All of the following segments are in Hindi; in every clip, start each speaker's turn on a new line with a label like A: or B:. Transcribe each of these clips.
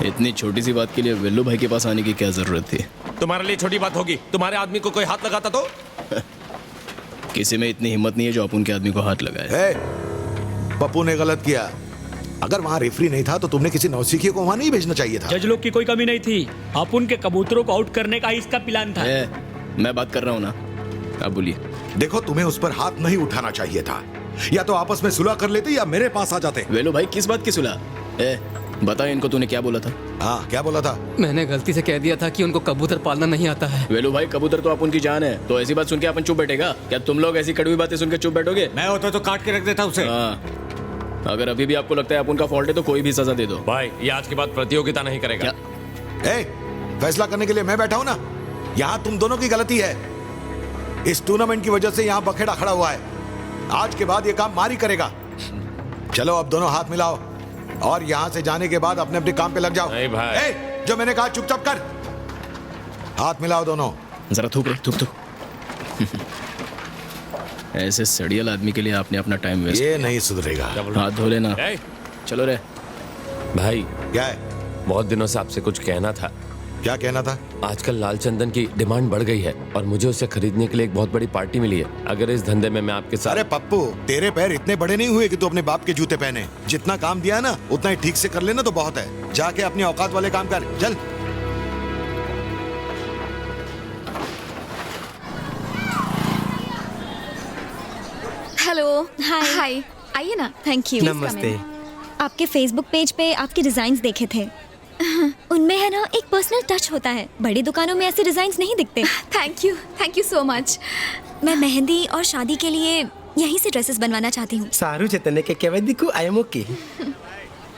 A: इतनी छोटी सी बात के लिए वेल्लू भाई के पास आने की क्या जरूरत थी?
B: तुम्हारे लिए छोटी बात होगी, तुम्हारे आदमी को कोई हाथ लगाता तो?
A: किसी में इतनी हिम्मत नहीं है जो अपन के आदमी को हाथ लगाए।
C: पप्पू ने गलत किया। अगर वहाँ रेफरी नहीं था तो तुमने किसी नौसिखिए को वहाँ नहीं भेजना चाहिए था।
D: जज लोग की कोई कमी नहीं थी, अपन के कबूतरों को आउट करने का ही इसका प्लान था।
A: मैं बात कर रहा हूँ ना, आप बोलिए।
C: देखो, तुम्हें उस पर हाथ नहीं उठाना चाहिए था। या तो आपस में सुलह कर लेते या मेरे पास आ जाते।
A: वेलू भाई किस बात की सुलह? बता इनको तूने क्या बोला था?
C: हाँ, क्या बोला था?
E: मैंने गलती से कह दिया था कि उनको कबूतर पालना नहीं आता है।
A: वेलू भाई कबूतर तो अपन की जान है, तो ऐसी बात सुन के अपन चुप बैठेगा क्या? तुम लोग ऐसी कड़वी बातें सुन के चुप बैठोगे?
B: मैं होता तो काट के रख देता उसे।
A: अगर अभी भी आपको लगता है अपन का फॉल्ट है तो कोई भी सजा दे दो।
B: भाई ये आज के बाद प्रतियोगिता नहीं करेगा।
C: फैसला करने के लिए मैं बैठा हूँ ना। यहाँ तुम दोनों की गलती है। इस टूर्नामेंट की वजह से यहाँ बखेड़ा खड़ा हुआ है। आज के बाद ये काम मारी करेगा। चलो अब दोनों हाथ मिलाओ और यहाँ से जाने के बाद अपने अपने काम पे लग जाओ।
B: नहीं भाई।
C: जो मैंने कहा चुपचाप कर। हाथ मिलाओ दोनों।
A: जरा थूक रे, थूक। ऐसे सड़ियल आदमी के लिए आपने अपना टाइम वेस्ट।
C: ये नहीं सुधरेगा।
A: हाथ धो लेना। चलो रे
B: भाई।
C: क्या है?
B: बहुत दिनों से आपसे कुछ कहना था।
C: क्या कहना था?
B: आजकल लाल चंदन की डिमांड बढ़ गई है और मुझे उसे खरीदने के लिए एक बहुत बड़ी पार्टी मिली है। अगर इस धंधे में मैं आपके साथ।
C: अरे पप्पू, तेरे पैर इतने बड़े नहीं हुए कि तू अपने बाप के जूते पहने। जितना काम दिया ना उतना ही ठीक से कर लेना तो बहुत है। जाके अपनी औकात वाले काम कर, चल।
F: हेलो। हाय। आइए ना। Thank you.
E: नमस्ते।
F: आपके फेसबुक पेज पे आपके डिजाइन्स देखे थे। उनमें है ना एक पर्सनल टच होता है। बड़ी दुकानों में ऐसे डिजाइन्स नहीं दिखते।
G: Thank you so much.
F: मैं मेहंदी और शादी के लिए यहीं से ड्रेसेस बनवाना चाहती हूँ।
E: सारू चेतने के केवल दिखू आई एम ओके।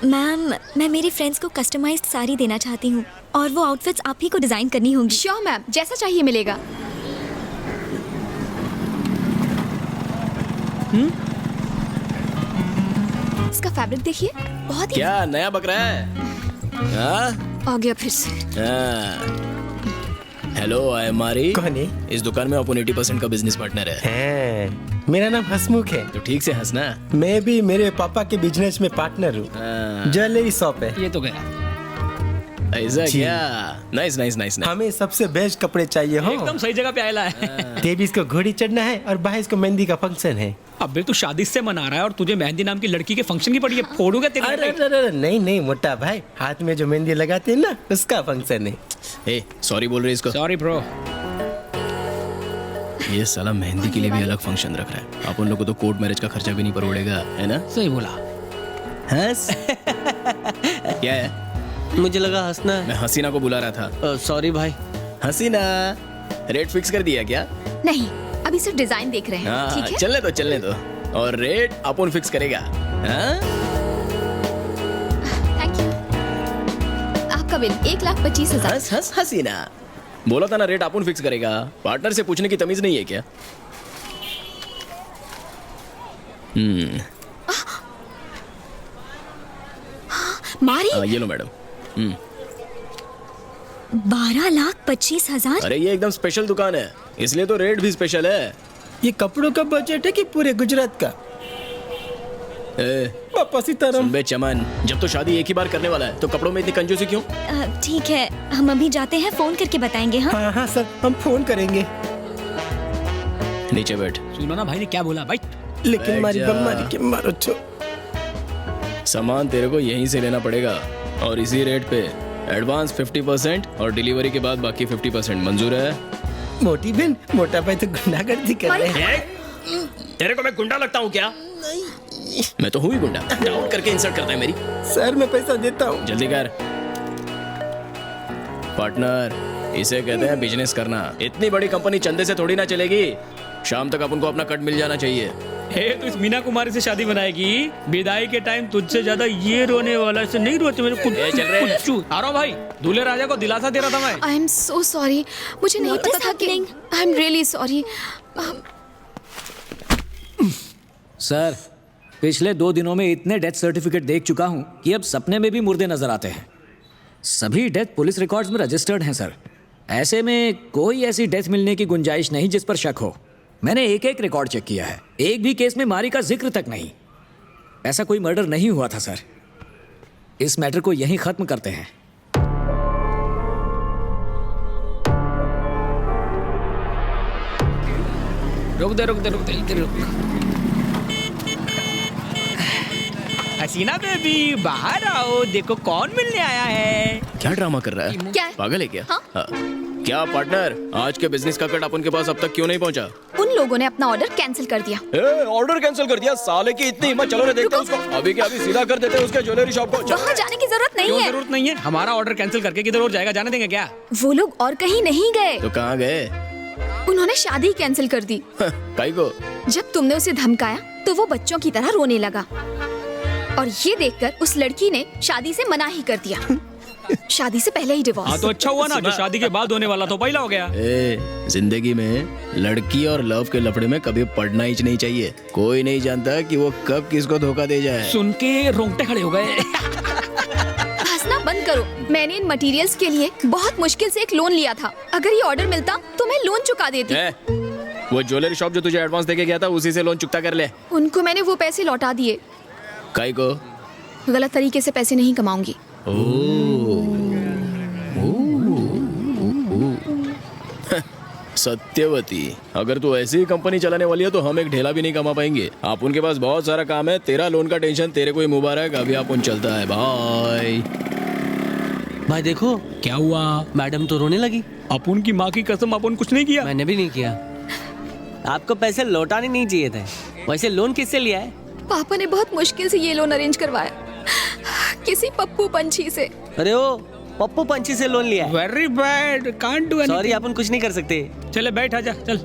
F: मैम, मैं मेरी फ्रेंड्स को कस्टमाइज्ड साड़ी देना चाहती हूँ और वो आउटफिट्स आप ही को डिजाइन करनी होंगी।
G: श्योर मैम, जैसा चाहिए मिलेगा। इसका फैब्रिक देखिए, बहुत ही
A: क्या नया बक रहा है?
G: आ गया फिर से।
A: हेलो, आई एम मारी।
E: कौन है?
A: इस दुकान में अपन 80% का बिजनेस पार्टनर है।
E: मेरा नाम हसमुख है।
A: तो ठीक से हंसना।
E: मैं भी मेरे पापा के बिजनेस में पार्टनर हूँ। ज्वेलरी शॉप है।
D: ये तो गया।
A: ऐसा क्या? Nice nice nice.
E: हमें सबसे बेस्ट कपड़े चाहिए हो।
D: एकदम सही जगह पे आया है।
E: तेईस को घोड़ी चढ़ना है और 22 को मेहंदी का फंक्शन है।
D: अबे तू शादी से मना रहा है और तुझे मेहंदी नाम की लड़की के फंक्शन की पड़ी है। फोड़ूंगा तेरी।
E: अरे नहीं मोटा भाई, हाथ में जो मेहंदी लगाते हैं ना उसका फंक्शन है।
A: सॉरी बोल रहे इसको।
D: Sorry bro.
A: ये साला मेहंदी के लिए भी अलग फंक्शन रख रहा है। अपन लोग को तो कोर्ट मैरिज का खर्चा भी नहीं पड़ेगा, है ना?
D: सही बोला।
A: हंस। क्या है?
H: मुझे लगा हंसना है।
A: मैं हसीना को बुला रहा था।
H: सॉरी भाई।
A: हसीना, रेट फिक्स कर दिया क्या?
G: नहीं, अभी सिर्फ डिजाइन देख रहे हैं। ठीक है,
A: चलने दो। और रेट अपन फिक्स करेगा।
G: Thank you. आपका बिल 1,25,000।
A: हंस हसीना, बोला था ना रेट अपन फिक्स करेगा। पार्टनर से पूछने की तमीज नहीं है क्या?
F: मारी।
A: ये लो मैडम।
F: 12,25,000।
A: अरे ये एकदम स्पेशल दुकान है, इसलिए तो रेट भी स्पेशल है।
E: ये कपड़ों का बजट है कि पूरे गुजरात का? पापा सीताराम।
A: बे चमन, जब तो शादी एक ही बार करने वाला है तो कपड़ों में इतनी कंजूसी क्यों?
F: ठीक है, हम अभी जाते हैं, फोन करके बताएंगे।
E: हाँ सर, हम फोन करेंगे।
A: नीचे बैठ।
D: सुनो ना भाई ने क्या बोला भाई।
E: लेकिन मारी बम्मारी के मारो छो।
A: सामान तेरे को यहीं से लेना पड़ेगा और इसी रेट पे एडवांस 50% और डिलीवरी के बाद बाकी 50%। मंजूर है?
E: मोटी बहन, मोटा भाई तो गुंडागर्दी कर रहे हैं।
A: तेरे को मैं गुंडा लगता हूँ क्या? मैं तो हूँ ही गुंडा। डाउट करके इंसल्ट करता है मेरी।
E: सर मैं पैसा देता हूँ।
A: जल्दी कर। पार्टनर, इसे कहते हैं बिजनेस करना। इतनी बड़ी कंपनी चंदे से थोड़ी ना चलेगी। शाम तक अपन को अपना कट मिल जाना चाहिए।
D: तो इस मीना कुमारी से शादी बनाएगी? विदाई के टाइम तुझसे ज्यादा ये रोने वाला से नहीं रोते मेरे।
A: चल रहे
D: आरो भाई, दूल्हे राजा को दिलासा दे रहा था मैं।
G: आई एम सो सॉरी, मुझे नहीं पता था कि। I am really sorry.
I: Sir, पिछले 2 दिनों में इतने डेथ सर्टिफिकेट देख चुका हूं कि अब सपने में भी मुर्दे नजर आते हैं। सभी डेथ पुलिस रिकॉर्ड्स में रजिस्टर्ड हैं सर। ऐसे में कोई ऐसी डेथ मिलने की गुंजाइश नहीं जिस पर शक हो। मैंने एक एक रिकॉर्ड चेक किया है, एक भी केस में मारी का जिक्र तक नहीं। ऐसा कोई मर्डर नहीं हुआ था सर। इस मैटर को यहीं खत्म करते हैं।
D: रुक दे इधर रुक। हसीना बेबी बाहर आओ, देखो कौन मिलने आया है।
A: क्या ड्रामा कर रहा है?
G: क्या है?
A: पागल है क्या?
G: हाँ?
A: क्या पार्टनर, आज के बिजनेस का कट अपन के पास अब तक क्यों नहीं पहुंचा?
G: उन लोगों ने अपना ऑर्डर कैंसिल कर दिया।
A: ऑर्डर कैंसिल कर दिया? साले की इतनी हिम्मत, चलो रे देखते हैं उसको। अभी के अभी सीधा कर देते हैं उसके ज्वेलरी शॉप को।
G: वहाँ जाने की जरूरत नहीं
D: क्यों
G: है।
D: जरूरत नहीं है? हमारा ऑर्डर कैंसिल करके किधर और जाएगा, जाने देंगे क्या?
G: वो लोग और कहीं नहीं गए,
A: तो कहाँ गए?
G: उन्होंने शादी कैंसिल कर दी।
A: काई को?
G: जब तुमने उसे धमकाया तो वो बच्चों की तरह रोने लगा, और ये देखकर उस लड़की ने शादी से मना ही कर दिया। शादी से पहले ही
D: हाँ
G: डिवोर्स।
D: तो अच्छा हुआ ना, जो शादी के बाद होने वाला तो पहला हो गया।
A: जिंदगी में लड़की और लव के लफड़े में कभी पड़ना ही नहीं चाहिए। कोई नहीं जानता कि वो कब किसको धोखा दे जाए।
D: सुन के रोंगटे खड़े हो गए।
G: हंसना बंद करो। मैंने इन मटेरियल्स के लिए बहुत मुश्किल से एक लोन लिया था। अगर ये ऑर्डर मिलता तो मैं लोन चुका देती।
A: वो ज्वेलरी शॉप जो तुझे एडवांस देके गया था, उसी से लोन चुकता कर ले।
G: उनको मैंने वो पैसे लौटा दिए।
A: काई को?
G: गलत तरीके से पैसे नहीं कमाऊंगी।
A: सत्यवती, अगर तू ऐसी ही कंपनी चलाने वाली है तो हम एक ढेला भी नहीं कमा पाएंगे। आप उनके पास बहुत सारा काम है। तेरा लोन का टेंशन तेरे को ही मुबारक। अभी आप उन चलता है। बाय।
H: भाई देखो
D: क्या हुआ?
H: मैडम तो रोने लगी।
D: अपन की माँ की कसम, अपन कुछ नहीं किया।
H: मैंने भी नहीं किया। आपको पैसे लौटाने नहीं चाहिए थे। वैसे लोन किससे लिया है?
G: पापा ने बहुत मुश्किल से ये लोन अरेंज करवाया, किसी पप्पू पंछी से।
H: अरे ओ पप्पू पंछी से लोन लिया है।
D: Very bad, can't do anything.
H: Sorry, अपन कुछ नहीं कर सकते।
D: चले बैठ, आजा चल।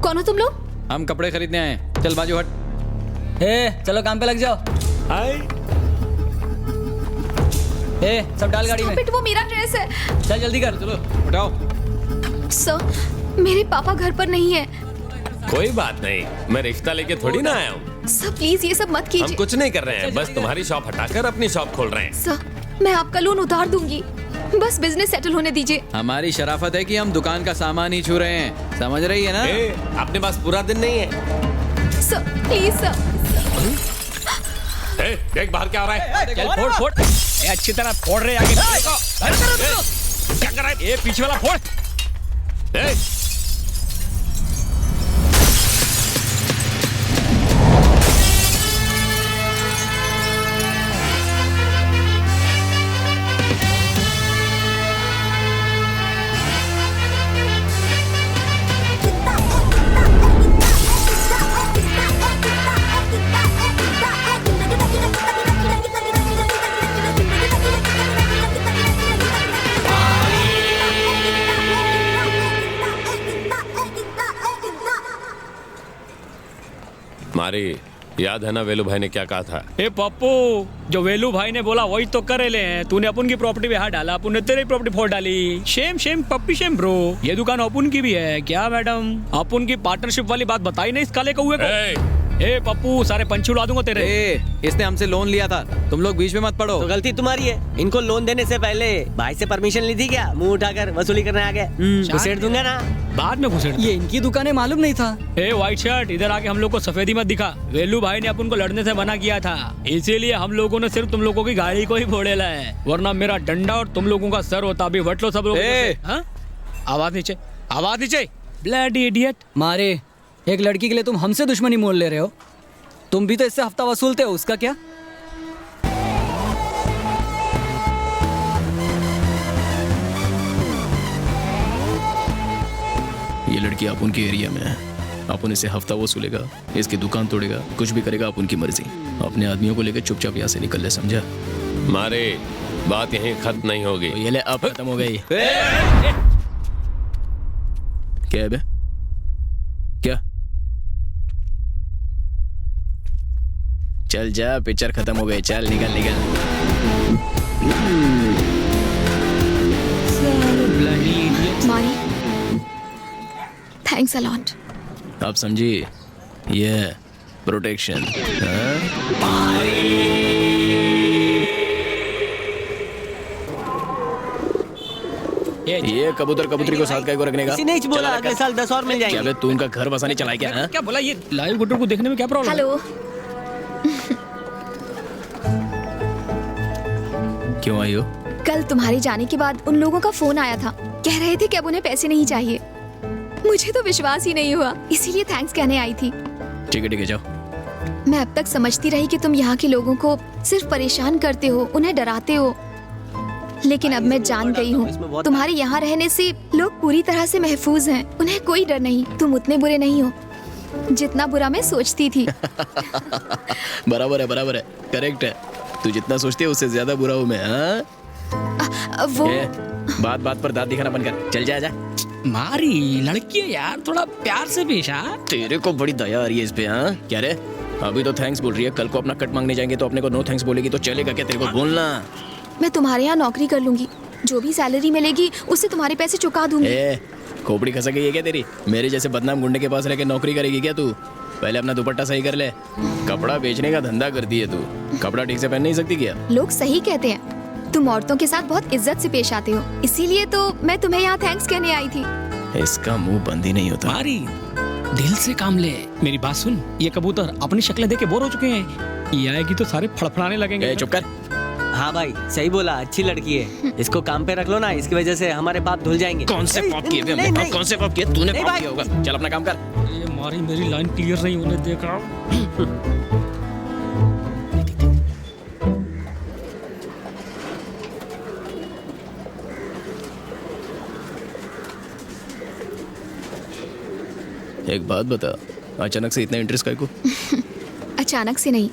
G: कौन हो तुम लोग?
J: हम कपड़े खरीदने आए हैं। चल बाजू हट।
I: चलो काम पे लग जाओ। सब डाल गाड़ी में।
G: Stop it, वो मेरा ड्रेस है।
I: चल जल्दी कर।
J: चलो उठाओ।
G: सर, मेरे पापा घर पर नहीं है।
B: कोई बात नहीं, मैं रिश्ता लेके थोड़ी ना आया हूँ।
G: सर प्लीज ये सब मत
B: हम
G: कीजिए।
B: कुछ नहीं कर रहे हैं, बस तुम्हारी शॉप हटाकर अपनी शॉप खोल रहे हैं।
G: सर मैं आपका लोन उतार दूंगी, बस बिजनेस सेटल होने दीजिए।
J: हमारी शराफत है कि हम दुकान का सामान ही छू रहे हैं, समझ रही है ना?
B: अपने पास पूरा दिन नहीं है।
G: Sir please sir.
B: देख बाहर क्या हो रहा है।
D: चल फोड़ फोड़। अच्छी तरह फोड़ रहे आगे। क्या कर रहा है? ये पीछे वाला फोड़।
B: मारी, याद है ना वेलू भाई ने क्या कहा था?
D: ए पप्पू, जो वेलू भाई ने बोला वही तो करे ले हैं। तूने अपन की प्रॉपर्टी पे हाथ डाला, अपन ने तेरी प्रॉपर्टी फोड़ डाली। Shem shame puppy shame bro. ये दुकान अपन की भी है क्या मैडम? अपन की पार्टनरशिप वाली बात बताई नहीं इस काले कौए को। ए पप्पू, सारे पंछी उड़ा दूंगा तेरे।
J: इसने हमसे लोन लिया था, तुम लोग बीच में मत पड़ो।
H: तो गलती तुम्हारी है। इनको लोन देने से पहले भाई से परमिशन ली थी क्या? मुंह उठाकर वसूली करने आ गए। घुसेड़ दूंगा ना।
D: बाद में घुसेड़।
I: ये इनकी दुकान है, मालूम नहीं था।
D: ए व्हाइट शर्ट, इधर आके हम लोग को सफेदी मत दिखा। वेलू भाई ने अपन को लड़ने से मना किया था, इसीलिए हम लोगों ने सिर्फ तुम लोगों की गाड़ी को ही फोड़ेला है, वरना मेरा डंडा और तुम लोगों का सर होता। अभी वट लो सब लोग। आवाज नीचे, आवाज नीचे। Bloody idiot.
I: मारे, एक लड़की के लिए तुम हमसे दुश्मनी मोल ले रहे हो। तुम भी तो इससे हफ्ता वसूलते हो, उसका क्या?
A: ये लड़की अपन के एरिया में है, अपन इसे हफ्ता वसूलेगा, इसकी दुकान तोड़ेगा, कुछ भी करेगा अपन की मर्जी। अपने आदमियों को लेकर चुपचाप यहाँ से निकल ले, समझा?
B: मारे, बात यहीं खत्म नहीं होगी।
A: तो ये ले, अब खत्म हो गई। क्या है बे? क्या? चल जा, पिक्चर खत्म हो गई, चल निकल निकल।
G: मारी, थैंक्स अ लॉट।
A: आप समझी? ये प्रोटेक्शन। ये कबूतर कबूतरी को साथ को रखने का?
H: किसी ने ही बोला अगले साल 10 और मिल जाएंगे।
A: क्या बे, तू उनका घर बसाने चला क्या?
D: क्या बोला? ये लाइव गुड्डू को देखने में क्या प्रॉब्लम?
G: हेलो।
A: क्यों आई हो?
G: कल तुम्हारे जाने के बाद उन लोगों का फोन आया था, कह रहे थे कि अब उन्हें पैसे नहीं चाहिए। मुझे तो विश्वास ही नहीं हुआ, इसीलिए थैंक्स कहने आई थी।
A: ठीक है जाओ।
G: मैं अब तक समझती रही कि तुम यहाँ के लोगों को सिर्फ परेशान करते हो, उन्हें डराते हो, लेकिन अब मैं जान गई हूँ तुम्हारे यहाँ रहने से लोग पूरी तरह से महफूज हैं, उन्हें कोई डर नहीं। तुम उतने बुरे नहीं हो जितना बुरा मैं सोचती थी।
A: बराबर है, करेक्ट है। तू जितना सोचती है उससे ज्यादा बुरा हूँ मैं। हाँ
G: वो
A: बात पर दांत दिखाना बंद कर, चल जा।
D: मारी लड़की है यार, थोड़ा प्यार से पेश आ।
A: तेरे को बड़ी दया आ रही है इस पे। हाँ क्या रे, अभी तो थैंक्स बोल रही है, कल को अपना कट मांगने जाएंगे तो अपने को नो थैंक्स बोलेगी तो चलेगा क्या? तेरे को बोलना।
G: मैं तुम्हारे यहाँ नौकरी कर लूंगी, जो भी सैलरी मिलेगी उससे तुम्हारे पैसे चुका दूंगी।
A: खोपड़ी खसक गई है क्या तेरी? मेरे जैसे बदनाम गुंडे के पास रह के नौकरी करेगी क्या तू? पहले अपना दुपट्टा सही कर ले। कपड़ा बेचने का धंधा करती है तू, कपड़ा ठीक से पहन नहीं सकती क्या?
G: लोग सही कहते हैं, तुम औरतों के साथ बहुत इज्जत से पेश आते हो, इसीलिए तो मैं तुम्हें यहाँ थैंक्स कहने आई थी।
A: इसका मुंह बंद ही नहीं होता।
D: मारी दिल से काम ले। मेरी बात सुन, ये कबूतर अपनी शक्लें देख के बोर हो चुके हैं, ये आएगी तो सारे फड़फड़ाने लगेंगे।
A: चुप कर।
H: हाँ भाई सही बोला, अच्छी लड़की है, इसको काम पे रख लो ना, इसकी वजह से हमारे पाप धुल जाएंगे।
A: कौन से पाप किए थे हमने? कौन से पाप किए? तूने पाप किया होगा। चल अपना काम कर।
D: ये मारी मेरी लाइन क्लियर नहीं होने देगा।
A: एक बात बता, अचानक से इतना इंटरेस्ट काहे को?
G: अचानक से नहीं,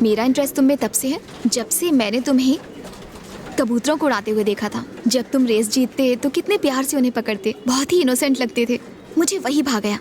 G: मेरा इंटरेस्ट तुम में तब से है जब से मैंने तुम्हें कबूतरों को उड़ाते हुए देखा था। जब तुम रेस जीतते तो कितने प्यार से उन्हें पकड़ते, बहुत ही इनोसेंट लगते थे, मुझे वही भा गया।